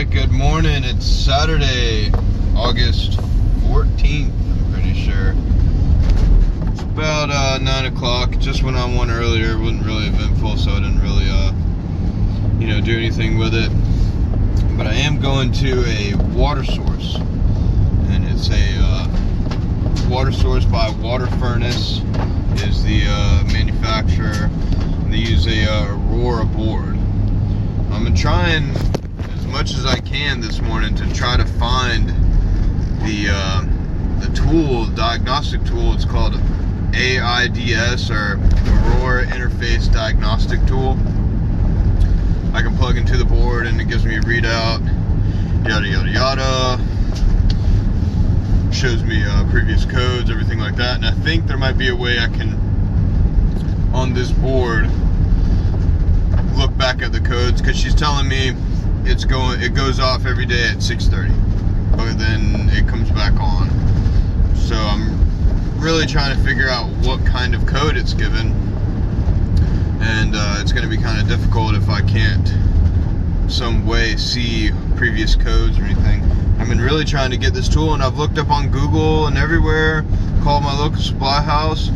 Alright, good morning. It's Saturday, August 14th, I'm pretty sure. It's about 9 o'clock. Just went on one earlier. It wasn't really eventful, so I didn't really, do anything with it. But I am going to a water source. And it's a water source by Water Furnace is the manufacturer. They use a Aurora board. I'm trying as much as I can this morning to try to find the tool, diagnostic tool. It's called AIDS, or Aurora Interface Diagnostic Tool. I can plug into the board and it gives me a readout, yada yada yada. Shows me previous codes, everything like that. And I think there might be a way I can, on this board, look back at the codes, because she's telling me it goes off every day at 6:30, but then it comes back on. So I'm really trying to figure out what kind of code it's given, and it's going to be kind of difficult if I can't some way see previous codes or anything. I've been really trying to get this tool, and I've looked up on Google and everywhere, called my local supply house.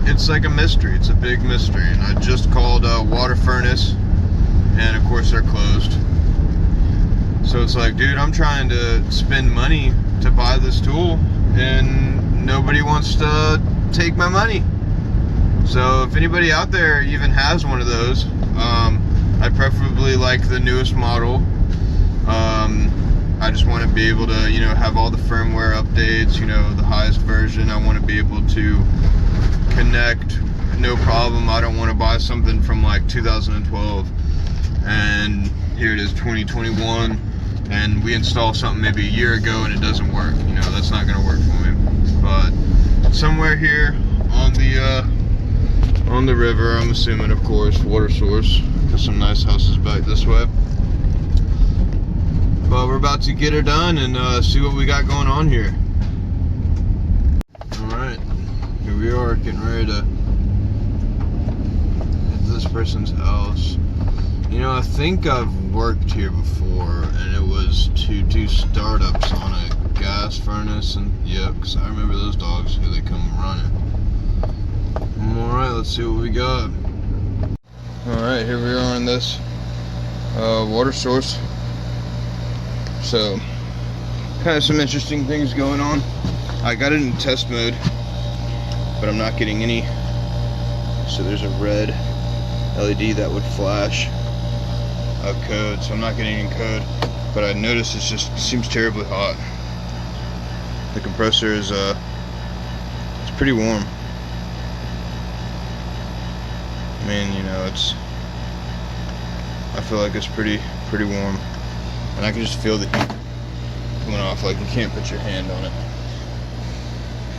It's like a mystery. It's a big mystery. And I just called Water Furnace, and of course they're closed. So it's like, dude, I'm trying to spend money to buy this tool, and nobody wants to take my money. So if anybody out there even has one of those, I'd preferably like the newest model. I just want to be able to, have all the firmware updates, the highest version. I want to be able to connect, no problem. I don't want to buy something from like 2012 and here it is 2021 and we install something maybe a year ago and it doesn't work. That's not going to work for me. But somewhere here on the river, I'm assuming, of course, water source. Got some nice houses back this way. But we're about to get her done and see what we got going on here. Alright, here we are getting ready to hit this person's house. I think I've worked here before, and it was to do startups on a gas furnace, and yeah, because I remember those dogs, here they come running. Alright, let's see what we got. Alright, here we are in this water source. So, kind of some interesting things going on. I got it in test mode, but I'm not getting any. So there's a red LED that would flash a code, so I'm not getting any code. But I noticed it just seems terribly hot. The compressor is it's pretty warm. I mean, I feel like it's pretty warm. And I can just feel the heat coming off, like you can't put your hand on it.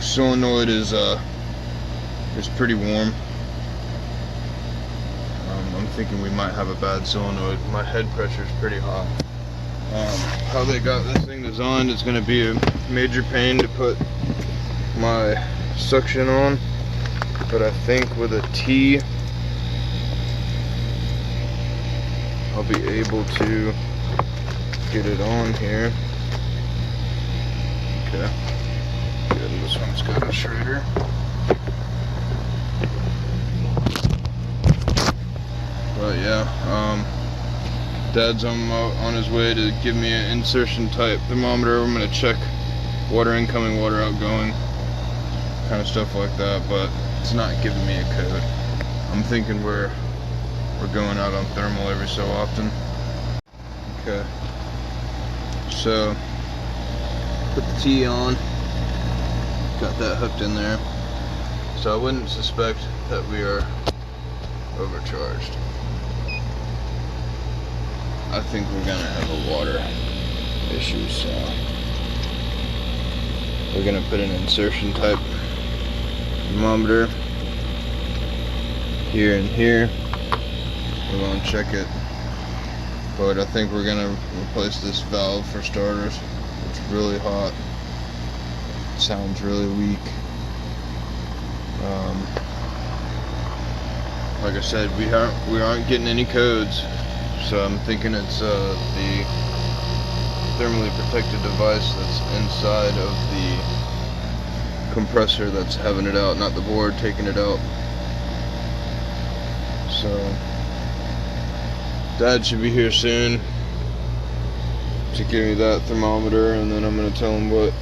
Solenoid is pretty warm. I'm thinking we might have a bad solenoid. My head pressure is pretty hot. How they got this thing designed is going to be a major pain to put my suction on, but I think with a T I'll be able to get it on here. Okay. Good. This one's got a shredder. But yeah, Dad's on his way to give me an insertion type thermometer. I'm gonna check water incoming, water outgoing, kind of stuff like that. But it's not giving me a code. I'm thinking we're going out on thermal every so often. Okay. So, put the T on, got that hooked in there, so I wouldn't suspect that we are overcharged. I think we're gonna have a water issue, so we're gonna put an insertion type thermometer here and here. We're gonna check it. But I think we're gonna replace this valve for starters. It's really hot. It sounds really weak. Like I said, we aren't getting any codes, so I'm thinking it's the thermally protected device that's inside of the compressor that's having it out, not the board taking it out. So Dad should be here soon to give me that thermometer, and then I'm going to tell him what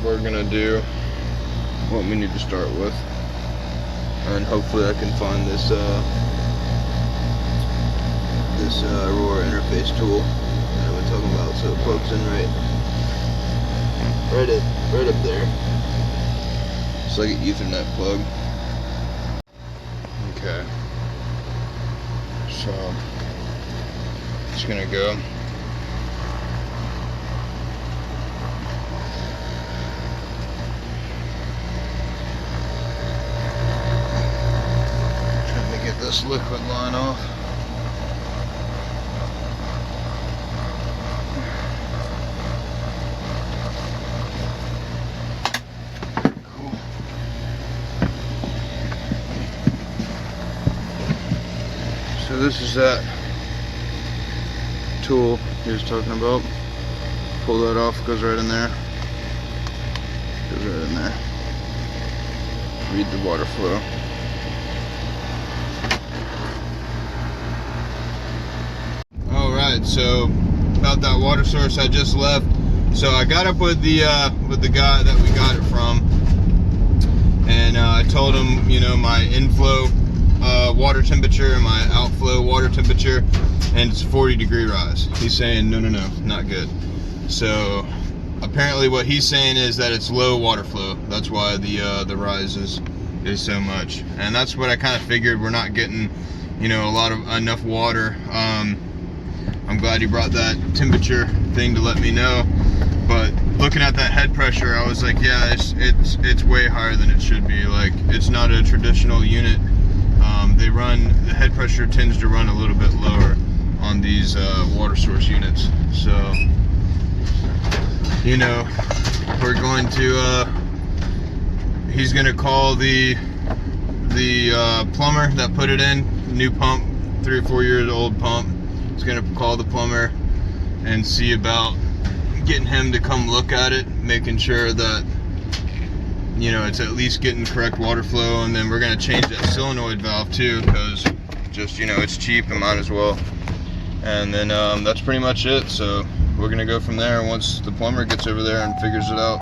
we're going to do, what we need to start with, and hopefully I can find this Aurora interface tool that I've been talking about, so it plugs in right up there. It's like an Ethernet plug. Okay, so it's gonna go. Trying to get this liquid line off. So this is that tool he was talking about. Pull that off, goes right in there. Goes right in there. Read the water flow. Alright, so about that water source I just left. So I got up with the guy that we got it from, and I told him, you know, my inflow water temperature and my outflow water temperature, and it's a 40-degree rise. He's saying no, not good. So apparently what he's saying is that it's low water flow. That's why the rise is so much, and that's what I kind of figured. We're not getting, you know, enough water. I'm glad he brought that temperature thing to let me know. But looking at that head pressure, I was like, yeah, it's way higher than it should be. Like, it's not a traditional unit. The head pressure tends to run a little bit lower on these water source units. So, you know, we're going to, he's going to call the plumber that put it in, new pump, 3 or 4 years old pump. He's going to call the plumber and see about getting him to come look at it, making sure that, you know, it's at least getting correct water flow. And then we're going to change that solenoid valve too, because just, you know, it's cheap and might as well. And then that's pretty much it. So we're going to go from there once the plumber gets over there and figures it out.